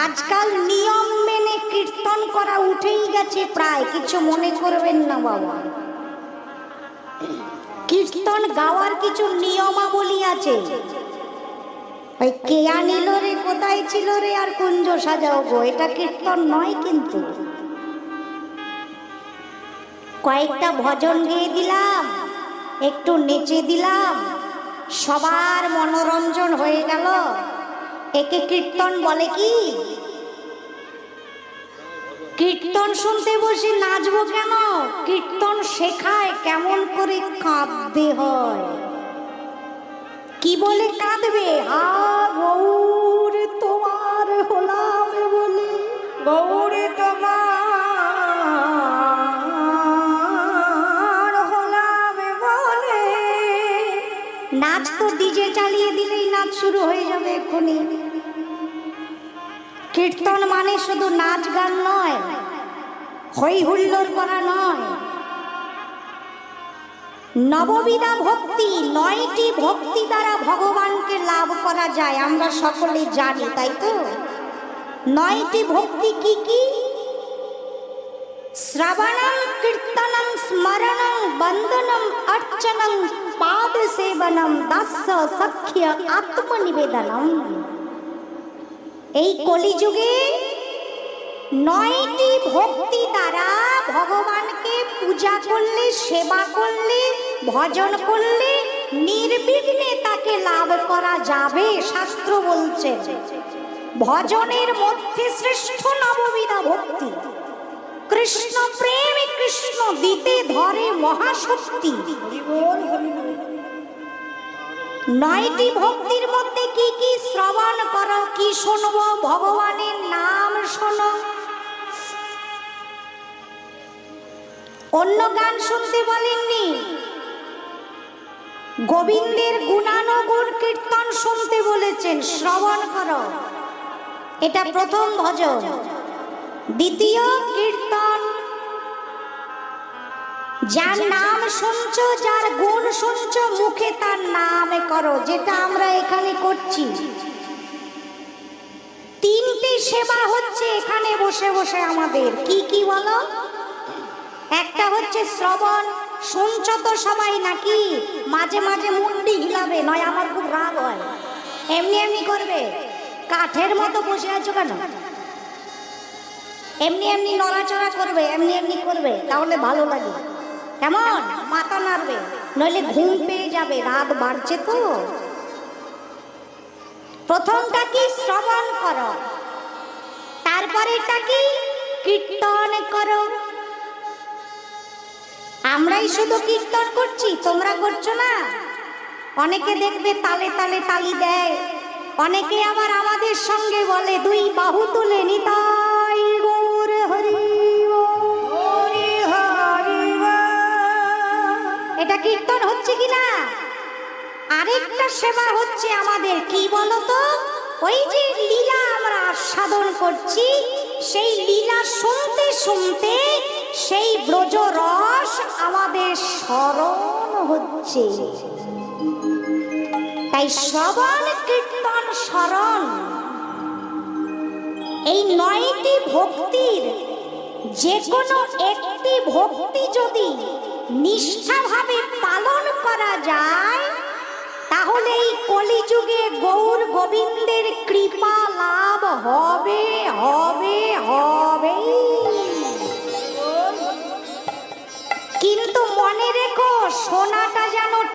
আজকাল নিয়ম মেনে কীর্তন করা উঠেই গেছে প্রায়, কিছু মনে করবেন না বাবা। কীর্তন গাওয়ার কিছু নিয়মাবলী আছে। ওই কে আনিল রে, কোথায় ছিল রে, আর কুঞ্জ সাজাও গো, এটা কীর্তন নয়। কিন্তু কয়েকটা ভজন গেয়ে দিলাম, একটু নেচে দিলাম, সবার মনোরঞ্জন হয়ে গেল, একে কীর্তন বলে কি? কীর্তন শুনতে বসে নাচবো কেন? কীর্তন শেখায় কেমন করে কাঁদতে হয়। কি বলে কাঁদবে? হা গৌর তোমার হলাম বলে, গৌর তোমার হলাম বলে। নাচ তো ডিজে চালিয়ে দিলেই নাচ শুরু হয়ে যাবে এক্ষুনি। কীর্তন মানে শুধু নাচ গান নয়, হই হুল্লোড় করা নয়। নববিধা ভক্তি, 9টি ভক্তি দ্বারা ভগবানকে লাভ করা যায়, আমরা সকলে জানি, তাই তো? 9টি ভক্তি কি কি? শ্রবণং কীর্তনং স্মরণং বন্দনম অর্চনং পাদ সেবনম দাস্য সখ্য আত্মনিবেদনম। এই কলিযুগে 9টি ভক্তি দ্বারা ভগবানকে পূজা করলে, সেবা করলে, ভজন করলে নির্বিঘ্নে তাকে লাভ করা যাবে, শাস্ত্র বলছে। ভজনের মধ্যে শ্রেষ্ঠ নববিধা ভক্তি। কৃষ্ণ প্রেমে কৃষ্ণ দিতে ধরে মহাশক্তি। 9টি ভক্তির মধ্যে কি কি? শ্রবণ করো। কি শুনবো? ভগবানের নাম শোনো। অন্য গান শুনতে বলেননি, গোবিন্দের গুণানুগুণ কীর্তন শুনতে বলেছেন। শ্রবণ করো, এটা প্রথম ভজন। দ্বিতীয় কীর্তন, যার নাম শুনছো, যার গুণ শুনছো, মুখে তার নাম করো, যেটা আমরা এখানে করছি। 3টে সেবা হচ্ছে এখানে বসে বসে আমাদের। কি কি বলো? একটা হচ্ছে শ্রবণ, শুনছো তো সবাই নাকি? মাঝে মাঝে মুন্ডি হিলাবে, নয় আমার খুব রাগ হয়। এমনি এমনি করবে, কাঠের মতো বসে আছো কেন? এমনি এমনি নড়াচড়া করবে, এমনি এমনি করবে, তাহলে ভালো লাগে। কেমন? মাথা নাড়বে, নইলে ঘুম পেয়ে যাবে, রাত বাড়ছে তো। প্রথমটা কি? শ্রবণ করো। তারপরেটা কি? কীর্তন করো। আমরাই শুধু কীর্তন করছি, তোমরা করছো না? অনেকে দেখবে তালে তালে তালি দেয়, অনেকে আবার আমাদের সঙ্গে বলে 2 বাহু তুলে নিতাই গৌর হরি হরি হরি। এটা কীর্তন হচ্ছে কিনা? আরেকটা সেবা হচ্ছে আমাদের, কি বলতো? ওই যে লীলা আমরা আস্বাদন করছি, সেই লীলা শুনতে শুনতে সেই ব্রজ রস আমাদের স্মরণ হচ্ছে। তাই শ্রবণ কীর্তন স্মরণ, এই 9টি ভক্তির যে কোনো একটি ভক্তি যদি নিষ্ঠাভাবে পালন করা যায়, তাহলে এই কলিযুগে গৌর গোবিন্দের কৃপা লাভ হবে হবে হবে। কিন্তু মনে রেখো, সোনাটা যেন